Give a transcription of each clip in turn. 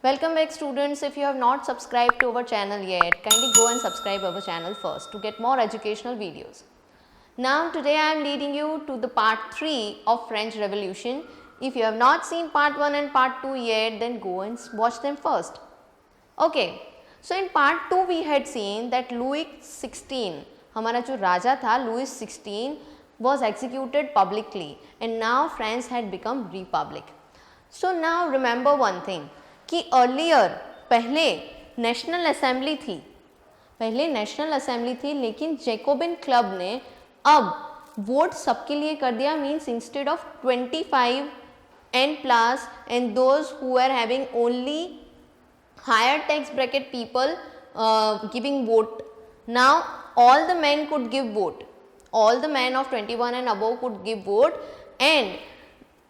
Welcome back students. If you have not subscribed to our channel yet, kindly go and subscribe our channel first to get more educational videos. Now today I am leading you to the part 3 of French Revolution. If you have not seen part 1 and part 2 yet, then go and watch them first. Okay, so in part 2 we had seen that Louis XVI, हमारा जो राजा था Louis XVI was executed publicly and now France had become republic. So now remember one thing कि earlier पहले national assembly थी लेकिन Jacobin club ने अब vote सबके लिए कर दिया. Means instead of 25 and plus and those who are having only higher tax bracket people giving vote, now all the men could give vote, all the men of 21 and above could give vote, and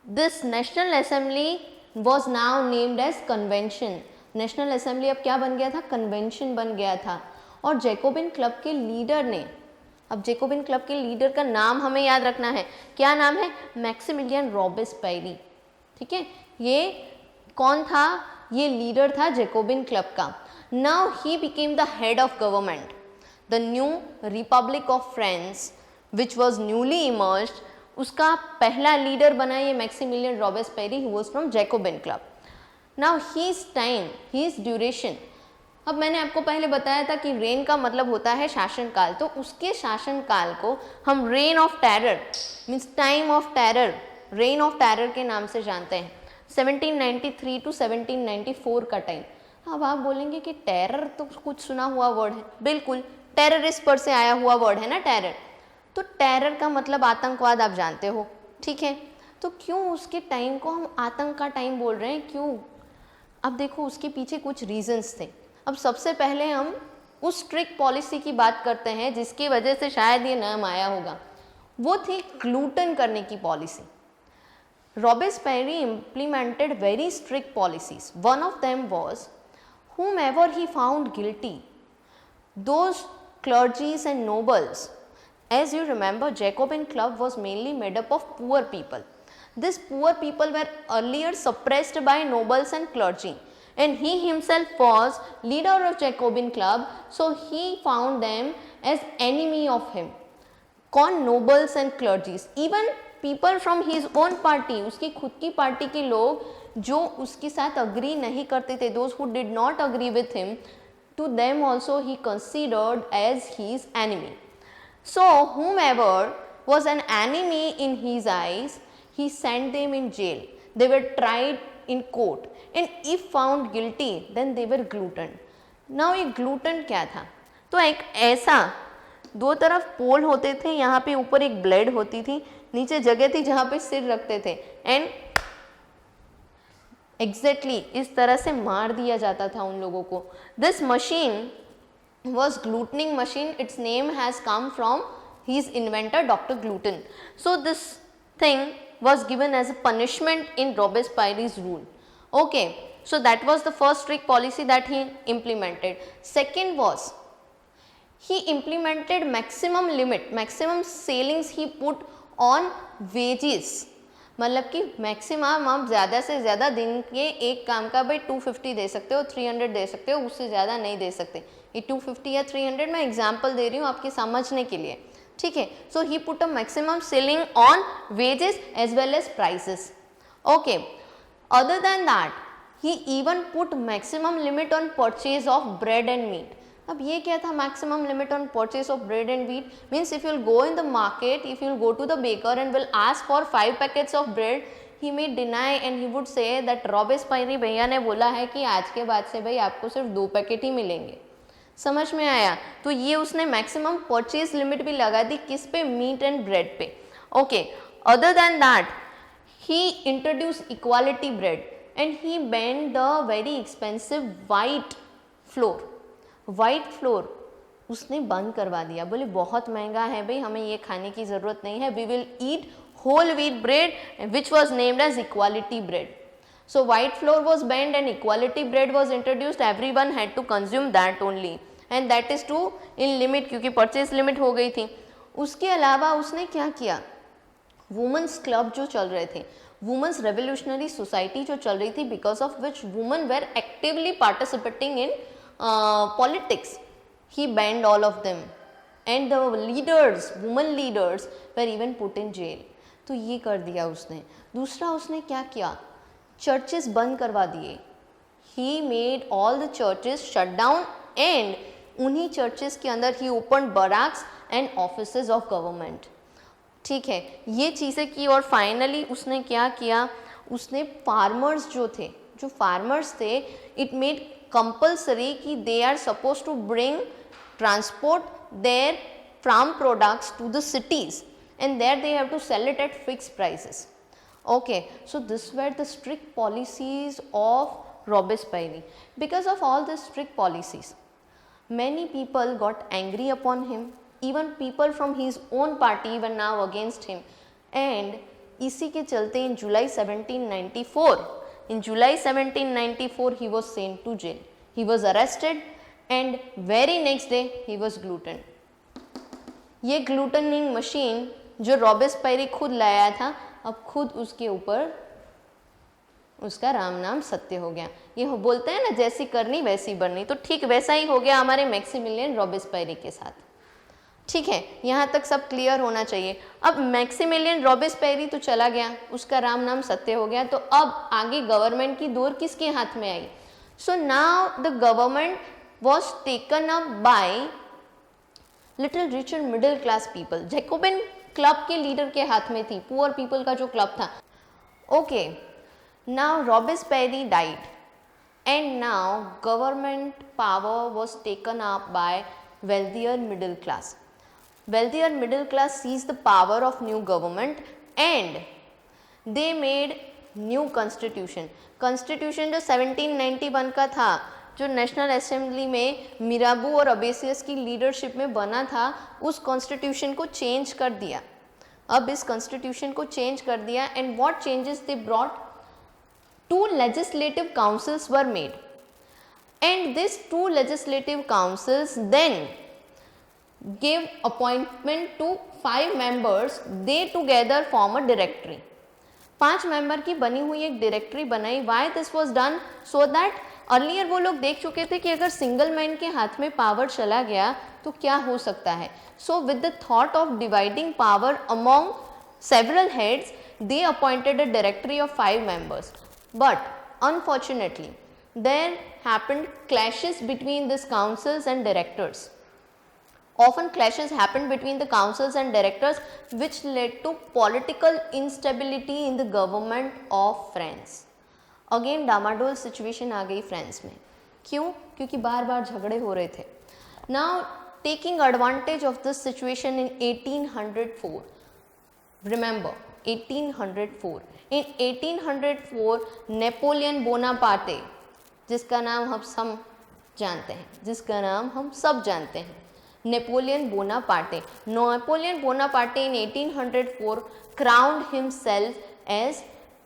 this national assembly was now named as convention. National assembly अब क्या बन गया था? Convention बन गया था. और Jacobian club के लीडर ने, अब जैकोबिन क्लब के लीडर का नाम हमें याद रखना है. क्या नाम है? Maximilien Robespierre. ठीक है, ये कौन था? ये लीडर था जैकोबिन क्लब का. Now he became the head of government. The new republic of France which was newly emerged, उसका पहला लीडर बना ये Maximilien Robespierre. He was from Jacobin club. Now his time, his duration, अब मैंने आपको पहले बताया था कि रेन का मतलब होता है शासनकाल, तो उसके शासनकाल को हम rain of terror means time of terror, rain of terror के नाम से जानते हैं. 1793 टू 1794 का टाइम. अब आप बोलेंगे कि टेरर तो कुछ सुना हुआ वर्ड है. बिल्कुल, टेररिस्ट पर से आया हुआ वर्ड है ना टेरर. तो टेरर का मतलब आतंकवाद आप जानते हो. ठीक है, तो क्यों उसके टाइम को हम आतंक का टाइम बोल रहे हैं? क्यों? अब देखो उसके पीछे कुछ रीजंस थे. अब सबसे पहले हम उस स्ट्रिक्ट पॉलिसी की बात करते हैं जिसकी वजह से शायद ये नाम आया होगा. वो थी ग्लूटन करने की policy. Robespierre implemented very strict policies. One of them was whomever he found guilty, those clergies and nobles. As you remember, Jacobin club was mainly made up of poor people. These poor people were earlier suppressed by nobles and clergy, and he himself was leader of Jacobin club, so he found them as enemy of him. कौन? nobles and clergies. Even people from his own party, उसकी खुद की party के लोग जो उसके साथ agree नहीं करते थे, those who did not agree with him, to them also he considered as his enemy. So whomever was an enemy in his eyes, he sent them in jail. They were tried in court and if found guilty then they were glutton. Now ये glutton क्या था? तो एक ऐसा दो तरफ पोल होते थे, यहाँ पे ऊपर एक ब्लेड होती थी, नीचे जगह थी जहाँ पे सिर रखते थे, एंड एग्जैक्टली इस तरह से मार दिया जाता था उन लोगों को. This machine was glutening machine. Its name has come from his inventor Dr. Gluten. So this thing was given as a punishment in Robespierre's rule. Okay, so that was the first strict policy that he implemented. Second was he implemented maximum limit, maximum ceilings he put on wages. मतलब कि maximum आप ज़्यादा से ज़्यादा दिन के एक काम का भाई 250 दे सकते हो, 300 दे सकते हो, उससे ज़्यादा नहीं दे सकते. ये 250 या 300 मैं एग्जांपल दे रही हूँ आपके समझने के लिए. ठीक है, so he put a maximum ceiling on wages as well as prices. Okay, other than that he even put maximum limit on purchase of bread and meat. अब ये क्या था? Maximum limit on purchase of bread and wheat means if you'll go in the market, if you'll go to the baker and will ask for 5 packets of bread, he may deny and he would say that Robespierre भैया ने बोला है कि आज के बाद से भाई आपको सिर्फ 2 पैकेट ही मिलेंगे. समझ में आया? तो ये उसने मैक्सिमम परचेज लिमिट भी लगा दी किस पे? मीट एंड ब्रेड पे. Okay, other than that he introduce equality bread and he band the very expensive white floor. White floor उसने बंद करवा दिया. बोले बहुत महंगा है भाई, हमें ये खाने की ज़रूरत नहीं है. We will eat whole wheat bread which was named as equality bread. So white flour was banned and equality bread was introduced. Everyone had to consume that only, and that is too in limit क्योंकि purchase limit हो गई थी. उसके अलावा उसने क्या किया? Women's club जो चल रहे थे वुमेन्स रेवोल्यूशनरी सोसाइटी जो चल रही थी, because of which women were actively participating in politics, he banned all of them and the leaders, women leaders were even put in jail. तो ये कर दिया उसने। दूसरा उसने क्या किया, चर्चेस बंद करवा दिए। He made all the churches shut down and उन्हीं चर्चेस के अंदर ही open barracks and offices of government. ठीक है, ये चीज़ें की। और फाइनली उसने क्या किया, उसने फार्मर्स जो थे, जो फार्मर्स थे, इट मेड कंपल्सरी कि they are suppose to bring transport their farm products to the cities and there they have to sell it at fixed prices. Okay, so this were the strict policies of Robespierre. Because of all these strict policies, many people got angry upon him. Even people from his own party were now against him. And इसी के चलते in July 1794 he was sent to jail. He was arrested and very next day he was guillotined. ये ग्लूटनिंग machine जो रॉबेस्पायरी खुद लाया था, अब खुद उसके ऊपर उसका राम नाम सत्य हो गया। ये बोलते हैं ना, जैसी करनी वैसी बननी, तो ठीक वैसा ही हो गया हमारे मैक्सिमिलियन रॉबेस्पायरी के साथ। ठीक है, यहाँ तक सब क्लियर होना चाहिए। अब मैक्सिमिलियन रॉबेस्पायरी तो चला गया, उसका राम नाम सत्य हो गया, तो अब आगे गवर्नमेंट की दौर किसके हाथ में आई? So now the government was taken up by little richer middle class people. Jacobin club के लीडर के हाथ में थी, पुअर पीपल का जो क्लब था। Okay, now Robespierre died and now government power was taken up by wealthier middle class. Wealthier middle class seized the power of new government and they made new constitution. Constitution जो 1791 का था, जो national assembly में मिराबू और अबेसियस की leadership में बना था, उस कॉन्स्टिट्यूशन को चेंज कर दिया। अब इस कॉन्स्टिट्यूशन को चेंज कर दिया and what changes they brought, 2 legislative councils were made and these 2 legislative councils then gave appointment to 5 members. They together form a directory. 5 member की बनी हुई एक डायरेक्टरी बनाई। Why this was done? So that earlier वो लोग देख चुके थे कि अगर सिंगल मैन के हाथ में पावर चला गया तो क्या हो सकता है। So with the thought of dividing power among several heads, they appointed a directory of 5 members. But unfortunately there happened clashes between these councils and directors. Often clashes happened between the councils and directors which led to political instability in the government of France. Again डामाडोल situation आ गई France में। क्यों? क्योंकि बार बार झगड़े हो रहे थे। Now taking advantage of this situation in 1804, remember 1804, in 1804 Napoleon Bonaparte, जिसका नाम हम सब जानते हैं, जिसका नाम हम सब जानते हैं, Napoleon Bonaparte. Napoleon Bonaparte in 1804 crowned himself as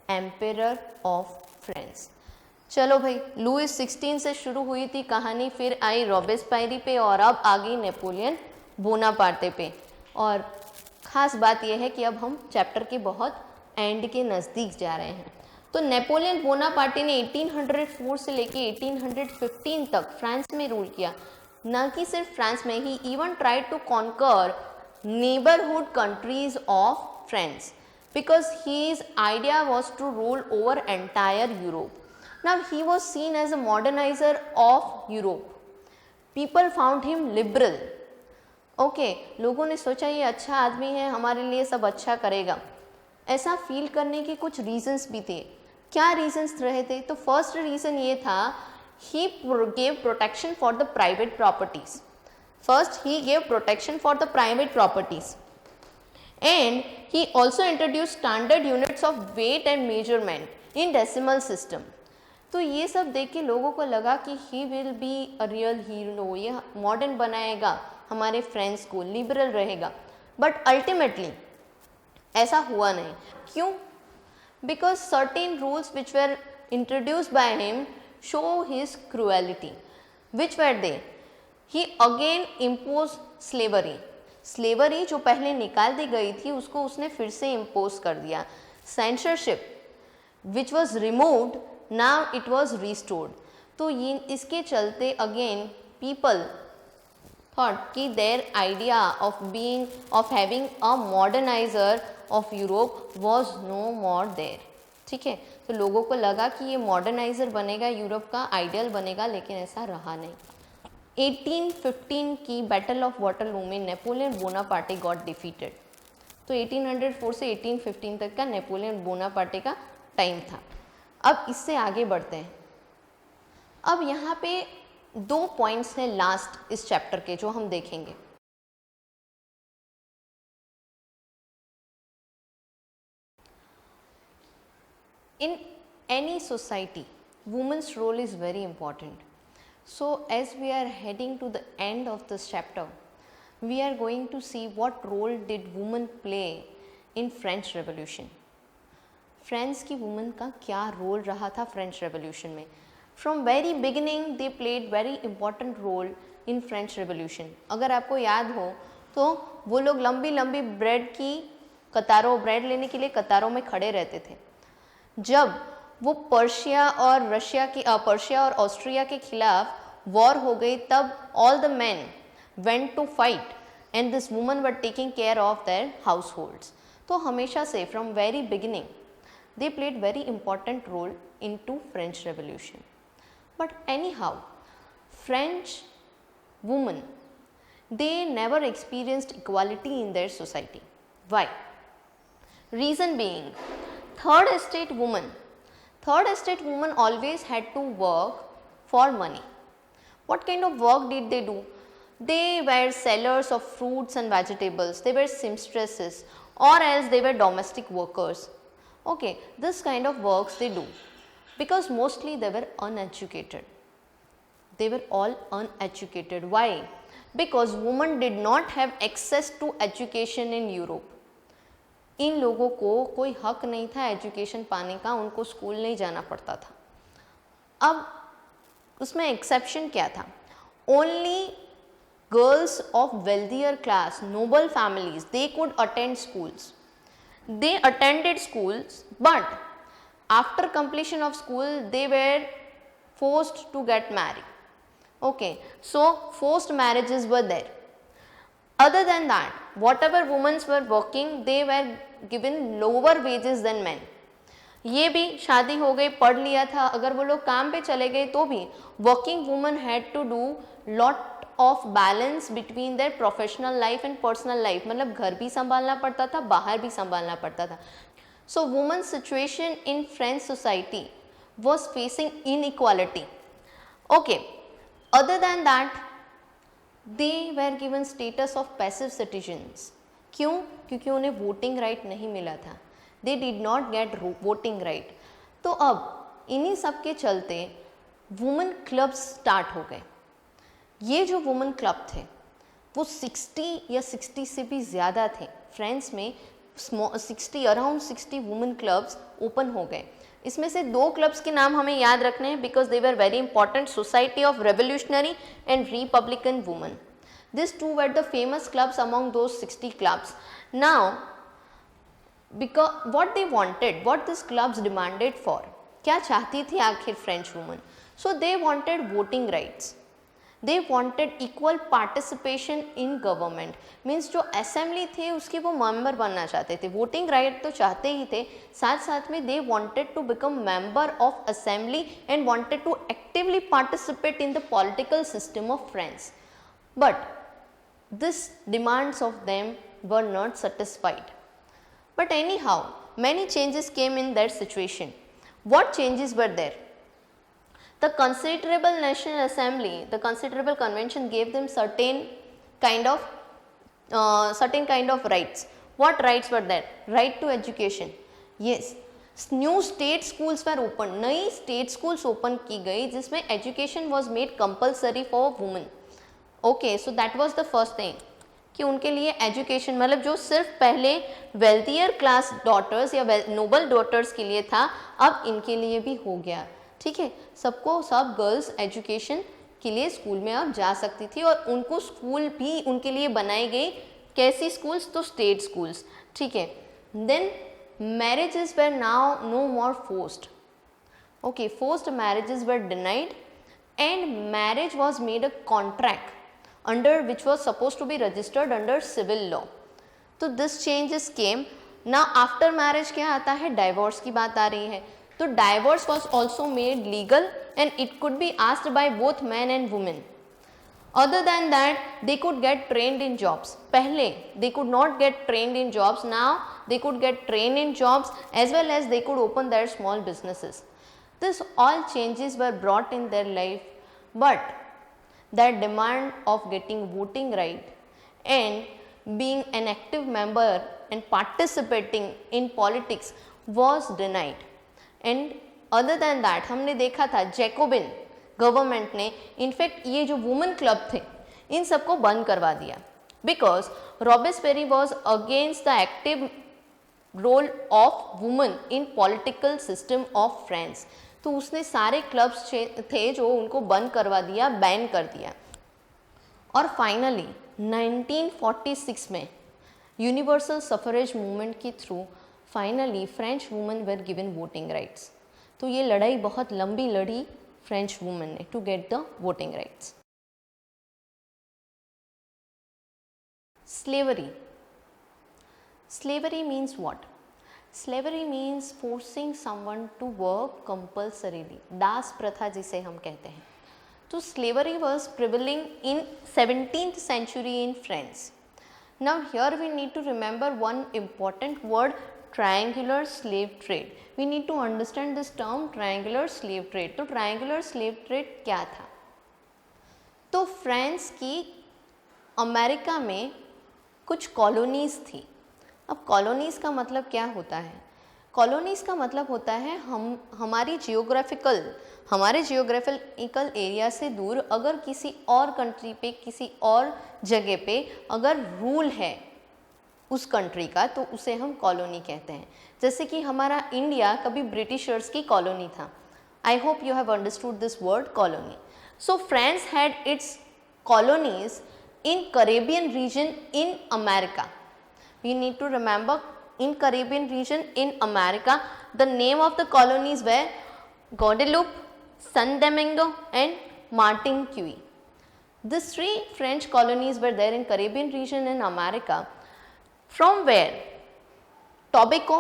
emperor of France. चलो भाई, लुइस 16 से शुरू हुई थी कहानी, फिर आई रॉबेस्पायरी पे और अब आ गई नेपोलियन बोनापार्टे पे। और ख़ास बात यह है कि अब हम चैप्टर के बहुत एंड के नज़दीक जा रहे हैं। तो नेपोलियन बोनापार्टे ने 1804 से लेके 1815 तक फ्रांस में रूल किया। न कि सिर्फ फ्रांस में ही, even tried to conquer neighbourhood countries of France because his idea was to rule over entire Europe. Now he was seen as a modernizer of Europe. People found him liberal. Okay, लोगों ने सोचा ये अच्छा आदमी है, हमारे लिए सब अच्छा करेगा, ऐसा फील करने के कुछ रीजंस भी थे। क्या रीजंस रहे थे? तो फर्स्ट रीजन ये था, he gave protection for the private properties. First he gave protection for the private properties and he also introduced standard units of weight and measurement in decimal system. तो ये सब देख के लोगों को लगा कि he will be a real hero, ये मॉडर्न बनाएगा हमारे फ्रेंड्स को, लिबरल रहेगा। बट अल्टीमेटली ऐसा हुआ नहीं। क्यों? Because certain rules which where introduced by him show his cruelty. Which where they? He again impose slavery. Slavery जो पहले निकाल दी गई थी उसको उसने फिर से इम्पोज कर दिया। Censorship, which was removed, now it was restored. तो ये इसके चलते again people thought कि their idea of having a modernizer of Europe was no more there. ठीक है, तो लोगों को लगा कि ये मॉडर्नाइजर बनेगा, यूरोप का आइडियल बनेगा, लेकिन ऐसा रहा नहीं. 1815 की बैटल ऑफ वाटरलू में नेपोलियन बोनापार्टे गॉट डिफीटेड. तो 1804 से 1815 तक का नेपोलियन बोनापार्टे का टाइम था. अब इससे आगे बढ़ते हैं. अब यहाँ पे 2 पॉइंट्स हैं लास्ट इस चैप्टर के जो हम देखेंगे. In any society, women's role is very important. So as we are heading to the end of this chapter, we are going to see what role did women play in French Revolution. France की women का क्या role रहा था French Revolution में. From very beginning they played very important role in French Revolution. अगर आपको याद हो तो वो लोग लंबी लंबी ब्रेड लेने के लिए कतारों में खड़े रहते थे. जब वो पर्शिया और ऑस्ट्रिया के खिलाफ वॉर हो गई, तब all the man went to fight and this woman were taking care of their households. तो हमेशा से from very beginning they played very important role into French Revolution. But anyhow, French women, they never experienced equality in their society. Why? Reason being, third estate women always had to work for money. What kind of work did they do? They were sellers of fruits and vegetables, they were seamstresses, or else they were domestic workers. Okay, this kind of works they do because mostly they were uneducated. They were all uneducated. Why? Because women did not have access to education in Europe. इन लोगों को कोई हक नहीं था education पाने का, उनको school नहीं जाना पड़ता था. अब उसमें एक्सेप्शन क्या था? Only girls of wealthier class, noble families, they could attend schools. They attended schools, but after completion of school they were forced to get married. Okay, so forced marriages were there. Other than that, whatever women were working, they were given lower wages than men. ये भी शादी हो गई, पढ़ लिया था, अगर वो लोग काम पे चले गए तो भी working women had to do lot of balance between their professional life and personal life. मतलब घर भी संभालना पड़ता था, बाहर भी संभालना पड़ता था. सो women situation in French society was facing inequality. Okay, other than that they were given status of passive citizens. क्यों? क्योंकि उन्हें वोटिंग राइट नहीं मिला था. दे did not gate voting right. तो अब इन्हीं सब के चलते वुमेन क्लब्स स्टार्ट हो गए. ये जो वुमेन क्लब थे वो 60 या 60 से भी ज़्यादा थे. फ्रांस में अराउंड 60 वुमेन क्लब्स ओपन हो गए. इसमें से 2 क्लब्स के नाम हमें याद रखने हैं because they were very important, society of revolutionary and Republican women. This 2 were the famous clubs among those 60 clubs. Now because what they wanted, what this clubs demanded for, क्या चाहती थी आखिर French women? So they wanted voting rights. They wanted equal participation in government. Means जो assembly थे उसके वो member बनना चाहते थे. वोटिंग राइट तो चाहते ही थे, साथ साथ में दे wanted to become member of assembly and wanted to actively participate in the political system of France. But this demands of them were not satisfied. But anyhow, many changes came in that situation. What changes were there? The considerable National Assembly, the considerable convention gave them certain kind of rights. What rights were there? Right to education. Yes, new state schools were opened. नई state schools open की गई जिसमें education was made compulsory for women. Okay, so that was the first thing कि उनके लिए education, मतलब जो सिर्फ पहले wealthier class daughters या noble daughters के लिए था, अब इनके लिए भी हो गया. ठीक है, सबको सब गर्ल्स एजुकेशन के लिए स्कूल में अब जा सकती थी और उनको स्कूल भी उनके लिए बनाई गई. कैसी स्कूल्स? तो स्टेट स्कूल्स. ठीक है. Then marriages were now no more forced. Okay, forced marriages were denied and marriage was made a contract under which was supposed to be registered under civil law. तो this changes came. Now after marriage क्या आता है, divorce की बात आ रही है. तो divorce was also made legal and it could be asked by both men and women. Other than that, they could get trained in jobs. पहले they could not get trained in jobs. Now they could get trained in jobs as well as they could open their small businesses. This all changes were brought in their life, but that demand of getting voting right and being an active member and participating in politics was denied. And other than that, हमने देखा था Jacobian government ने in fact ये जो women club थे इन सबको बंद करवा दिया because Robespierre was against the active role of women in political system of France. तो उसने सारे क्लब्स थे जो उनको बंद करवा दिया, बैन कर दिया. और फाइनली 1946 में यूनिवर्सल सफरेज मूवमेंट के through finally French women were given voting rights. तो ये लड़ाई बहुत लंबी लड़ी फ्रेंच वुमेन ने to get the voting rights. Slavery. Slavery means what? Slavery means forcing someone to work compulsorily. दास प्रथा जिसे हम कहते हैं. तो slavery was prevailing in 17th century in France. Now here we need to remember one important word, triangular slave trade. We need to understand this term triangular slave trade. तो triangular slave trade क्या था? तो France की America में कुछ colonies थी. अब colonies का मतलब क्या होता है? कॉलोनीज़ का मतलब होता है हमारे जियोग्राफिकल एरिया से दूर अगर किसी और कंट्री पे, किसी और जगह पे अगर रूल है उस कंट्री का तो उसे हम कॉलोनी कहते हैं. जैसे कि हमारा इंडिया कभी ब्रिटिशर्स की कॉलोनी था. I hope you have understood this word colony. So France had its colonies in Caribbean region in America. We need to remember in Caribbean region in America. The name of the colonies were Guadeloupe, San Domingo and Martin Cui. These three French colonies were there in Caribbean region in America, from where tobacco,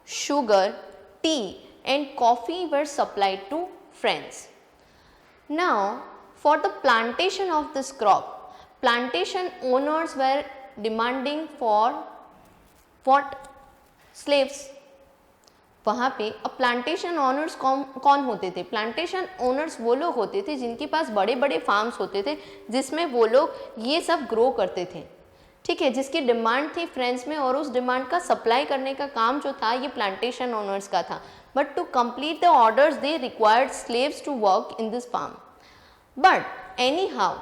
sugar, tea and coffee were supplied to France. Now for the plantation of this crop, plantation owners were demanding for what? Slaves. वहाँ पे अब plantation owners कौन होते थे? Plantation owners वो लोग होते थे जिनके पास बड़े बड़े फार्म्स होते थे जिसमें वो लोग ये सब ग्रो करते थे. ठीक है, जिसकी डिमांड थी फ्रांस में और उस डिमांड का सप्लाई करने का काम जो था ये प्लांटेशन ओनर्स का था. But to complete the orders they required slaves to work in this farm. But anyhow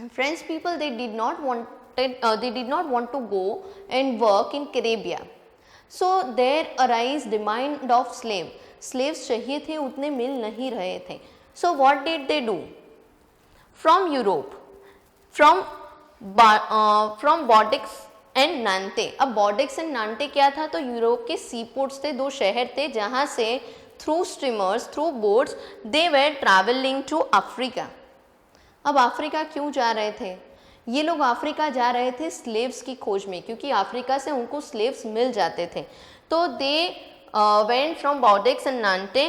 French people they did not want to go and work in Caribbean. So there arise demand of slave. Slaves चाहिए थे, उतने मिल नहीं रहे थे. So what did they do? From Europe, from Bordeaux and Nantes. अब Bordeaux and Nantes क्या था? तो यूरोप के सी पोर्ट्स थे, दो शहर थे जहाँ से through streamers, through boats they were travelling to Africa. अब अफ्रीका क्यों जा रहे थे? ये लोग अफ्रीका जा रहे थे स्लेव्स की खोज में, क्योंकि अफ्रीका से उनको स्लेव्स मिल जाते थे. तो they went from Bordeaux and Nantes,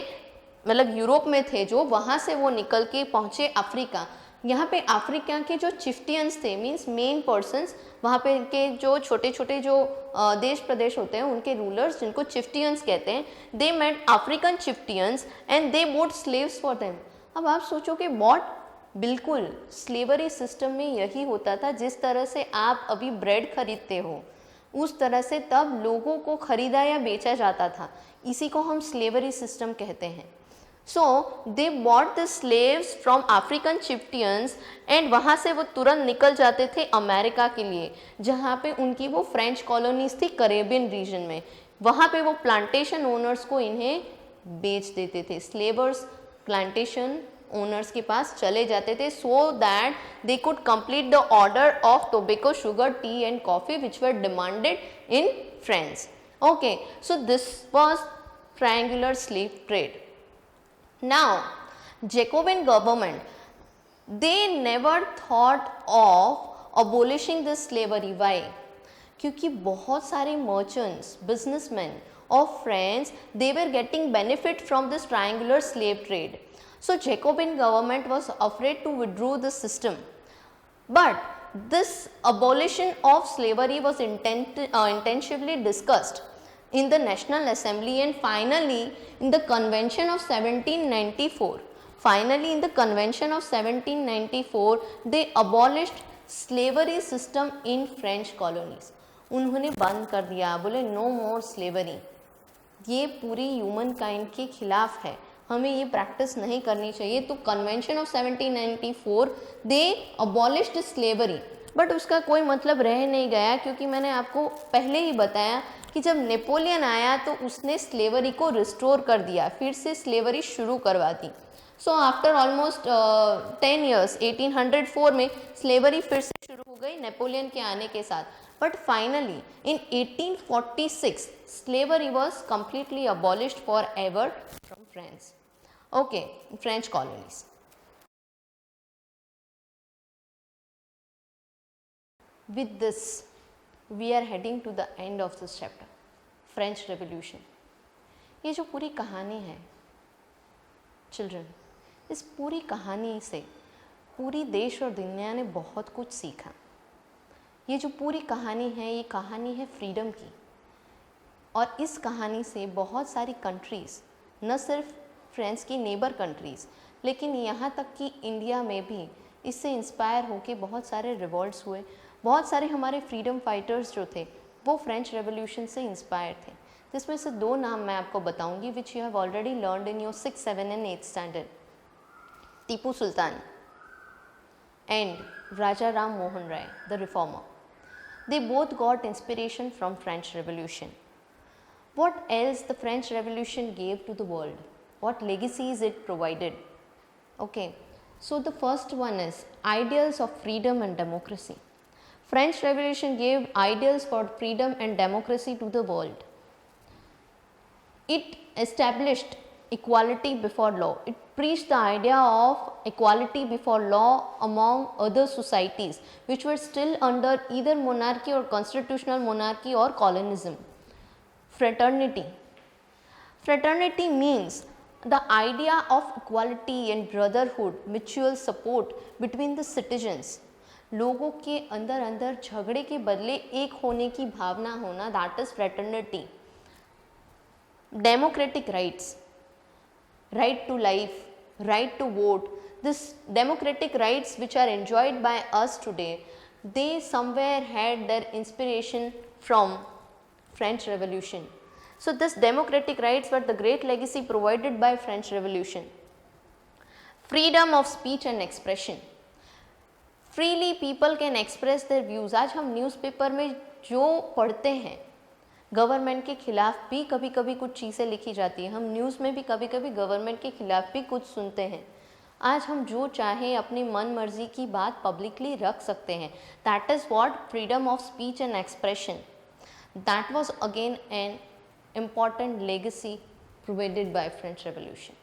मतलब यूरोप में थे जो, वहाँ से वो निकल के पहुँचे अफ्रीका. यहाँ पे अफ्रीका के जो चिफ्टियंस थे, मीन्स मेन पर्सन्स, वहाँ पे के जो छोटे छोटे जो देश प्रदेश होते हैं उनके रूलर्स जिनको चिफ्टियंस कहते हैं, they met African chieftains and they bought slaves for them. अब आप सोचो कि बॉट, बिल्कुल स्लेवरी सिस्टम में यही होता था. जिस तरह से आप अभी ब्रेड खरीदते हो उस तरह से तब लोगों को खरीदा या बेचा जाता था. इसी को हम स्लेवरी सिस्टम कहते हैं. So they bought the slaves from African chieftains and वहाँ से वो तुरंत निकल जाते थे अमेरिका के लिए, जहाँ पे उनकी वो फ्रेंच कॉलोनीज थी कैरेबियन रीजन में. वहाँ पे वो प्लांटेशन ओनर्स को इन्हें बेच देते थे. स्लेवर्स प्लांटेशन ओनर्स के पास चले जाते थे so that they could complete the order of tobacco, sugar, T and coffee which were demanded in France. Okay, so this was triangular slave trade. Now Jacobin government, they never thought of abolishing this slavery. Why? क्योंकि बहुत सारे merchants, businessmen of France, they were getting benefit from this triangular slave trade. So Jacobin government was afraid to withdraw this system. But this abolition of slavery was intentionally discussed in the National Assembly, and finally in the Convention of 1794. Finally in the Convention of 1794 they abolished slavery system in French colonies. उन्होंने बंद कर दिया, बोले no मोर slavery, ये पूरी human kind के खिलाफ है, हमें ये प्रैक्टिस नहीं करनी चाहिए. तो convention of 1794 they abolished slavery. But उसका कोई मतलब रह नहीं गया, क्योंकि मैंने आपको पहले ही बताया कि जब नेपोलियन आया तो उसने स्लेवरी को रिस्टोर कर दिया, फिर से स्लेवरी शुरू करवा दी. सो आफ्टर ऑलमोस्ट 10 ईयर्स 1804 में स्लेवरी फिर से शुरू हो गई नेपोलियन के आने के साथ. But finally in 1846 slavery was completely abolished forever from France. Okay, French colonies. With this we are heading to the end of this chapter, French Revolution. ये जो पूरी कहानी है चिल्ड्रन, इस पूरी कहानी से पूरी देश और दुनिया ने बहुत कुछ सीखा. ये जो पूरी कहानी है, ये कहानी है फ्रीडम की, और इस कहानी से बहुत सारी कंट्रीज़, न सिर्फ फ्रांस की नेबर कंट्रीज़, लेकिन यहाँ तक कि इंडिया में भी इससे इंस्पायर होके बहुत सारे रिवॉल्ट्स हुए. बहुत सारे हमारे फ्रीडम फाइटर्स जो थे वो फ्रेंच रेवोल्यूशन से इंस्पायर थे, जिसमें से दो नाम मैं आपको बताऊंगी which you have already learned in your 6, 7 and 8 standard. Tipu Sultan and Raja Ram Mohan Roy the reformer. They both got inspiration from French Revolution. What else the French Revolution gave to the world? What legacies it provided? Okay, so the first one is ideals of freedom and democracy. French Revolution gave ideals for freedom and democracy to the world. It established equality before law. It preached the idea of equality before law among other societies which were still under either monarchy or constitutional monarchy or colonialism. Fraternity. Fraternity means the idea of equality and brotherhood, mutual support between the citizens. लोगों के अंदर अंदर झगड़े के बदले एक होने की भावना होना, that is fraternity. Democratic rights. Right to life, right to vote. This democratic rights which are enjoyed by us today, they somewhere had their inspiration from French Revolution. So this democratic rights were the great legacy provided by French Revolution. Freedom of speech and expression. Freely people can express their views. आज हम newspaper में जो पढ़ते हैं, government के खिलाफ भी कभी कभी कुछ चीज़ें लिखी जाती हैं, हम न्यूज़ में भी कभी कभी गवर्नमेंट के खिलाफ भी कुछ सुनते हैं. आज हम जो चाहें अपनी मन मर्जी की बात पब्लिकली रख सकते हैं. That is what freedom of speech and expression. That was again an important legacy provided by French Revolution.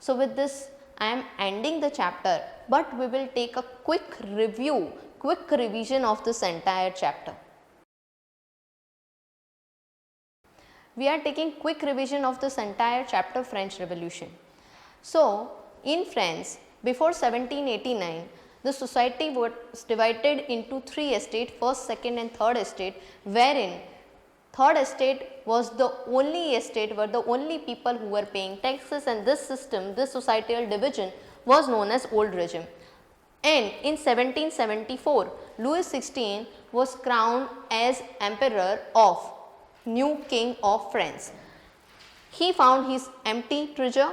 So with this I am ending the chapter, but we will take a quick review, quick revision of this entire chapter. We are taking quick revision of this entire chapter, French Revolution. So in France before 1789 the society was divided into 3 estates, first, second and third estate, wherein third estate was the only estate where the only people who were paying taxes, and this system, this societal division was known as old regime. And in 1774 Louis XVI was crowned as emperor of new king of France. He found his empty treasure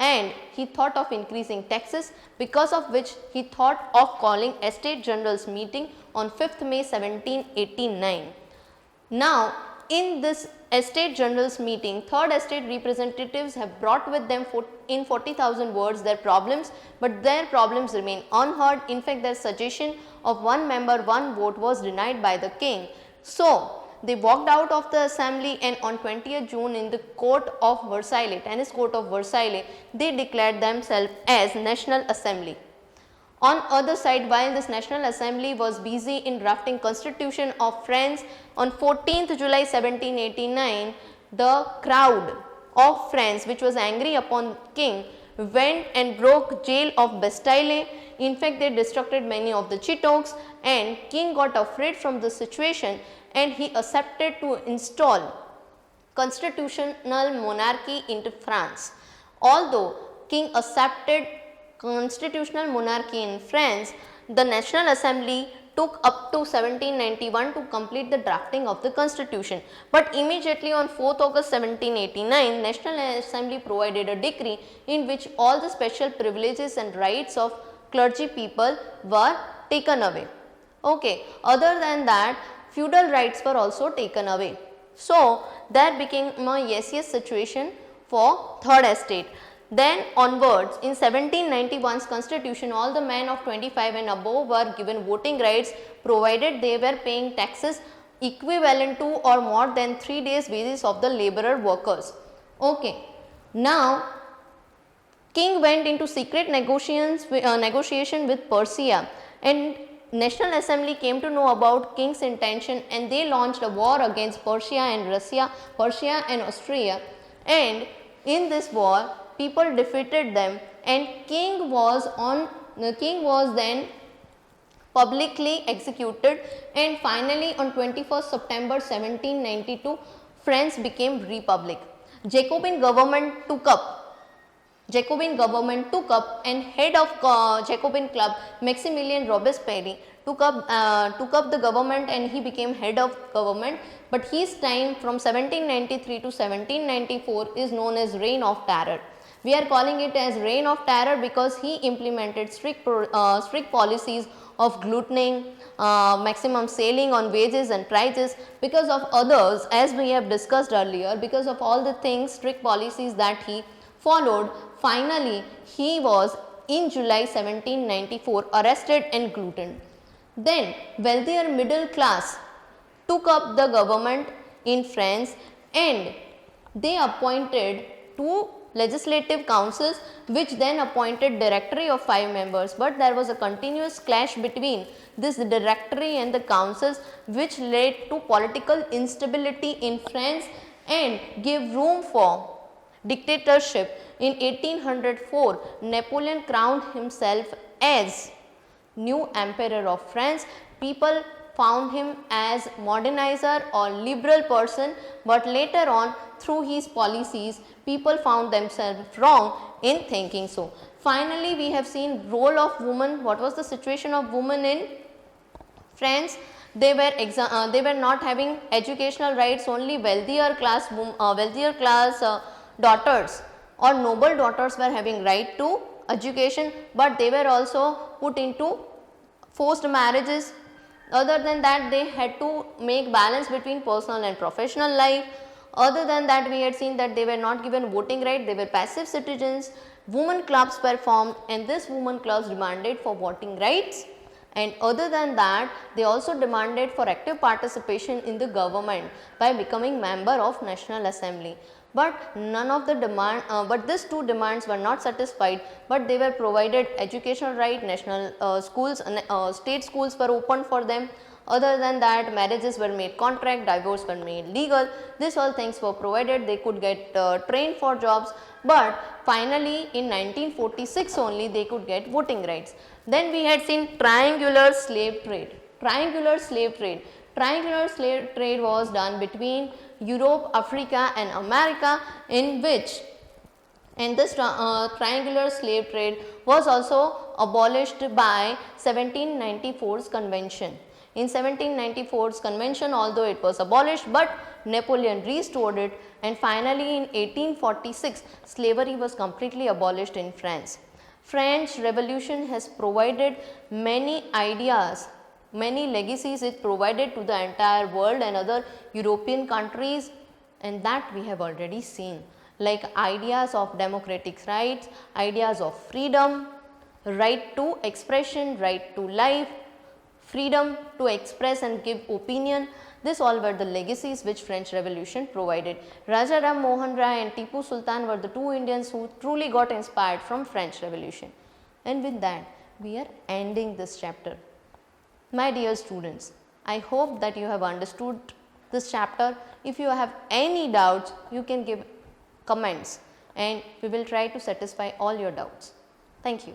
and he thought of increasing taxes, because of which he thought of calling estate generals meeting on 5th May 1789. Now in this estate generals meeting, third estate representatives have brought with them in 40,000 words their problems, but their problems remain unheard. In fact, their suggestion of one member one vote was denied by the king. So they walked out of the assembly, and on 20th June in the court of Versailles, tennis court of Versailles, they declared themselves as National Assembly. On other side, while this National Assembly was busy in drafting Constitution of France, on 14th July 1789, the crowd of France, which was angry upon king, went and broke jail of Bastille. In fact, they destructed many of the chiteaux, and king got afraid from the situation, and he accepted to install constitutional monarchy into France. Although king accepted constitutional monarchy in France, the National Assembly took up to 1791 to complete the drafting of the constitution. But immediately on 4th August 1789, National Assembly provided a decree in which all the special privileges and rights of clergy people were taken away. Okay. Other than that, feudal rights were also taken away. So, there became a yes situation for third estate. Then onwards, in 1791's constitution, all the men of 25 and above were given voting rights, provided they were paying taxes equivalent to or more than 3 days wages of the laborer workers. Okay. Now, king went into secret negotiation with Persia, and National Assembly came to know about king's intention, and they launched a war against Persia and Austria, and in this war people defeated them, and king was then publicly executed, and finally on 21st September 1792 France became republic. Jacobin government took up and head of Jacobin club, Maximilien Robespierre, took up the government, and he became head of government. But his time from 1793 to 1794 is known as reign of terror. We are calling it as reign of terror because he implemented strict policies of glutening, maximum selling on wages and prices. Because of others, as we have discussed earlier, because of all the things, strict policies that he followed, finally he was in July 1794 arrested and glutened. Then wealthier middle class took up the government in France, and they appointed 2 legislative councils, which then appointed directory of 5 members, but there was a continuous clash between this directory and the councils, which led to political instability in France and gave room for dictatorship. In 1804, Napoleon crowned himself as new emperor of France. People found him as modernizer or liberal person, but later on through his policies people found themselves wrong in thinking so. Finally, we have seen role of women. What was the situation of women in France? They were not having educational rights. Only wealthier class daughters or noble daughters were having right to education, but they were also put into forced marriages. Other than that, they had to make balance between personal and professional life. Other than that, we had seen that they were not given voting right, they were passive citizens. Women clubs were formed, and this women clubs demanded for voting rights. And other than that, they also demanded for active participation in the government by becoming member of National Assembly. But none of the but these 2 demands were not satisfied, but they were provided educational right, national schools, state schools were opened for them. Other than that, marriages were made contract, divorce were made legal. These all things were provided. They could get trained for jobs, but finally in 1946 only they could get voting rights. Then we had seen triangular slave trade. Triangular slave trade was done between Europe, Africa and America, in which, and this triangular slave trade was also abolished by 1794's convention. In 1794's convention, although it was abolished, but Napoleon restored it, and finally in 1846 slavery was completely abolished in France. French Revolution has provided many ideas, many legacies it provided to the entire world and other European countries, and that we have already seen, like ideas of democratic rights, ideas of freedom, right to expression, right to life, freedom to express and give opinion. This all were the legacies which French Revolution provided. Raja Ram Mohan Rai and Tipu Sultan were the two Indians who truly got inspired from French Revolution. And with that, we are ending this chapter. My dear students, I hope that you have understood this chapter. If you have any doubts, you can give comments and we will try to satisfy all your doubts. Thank you.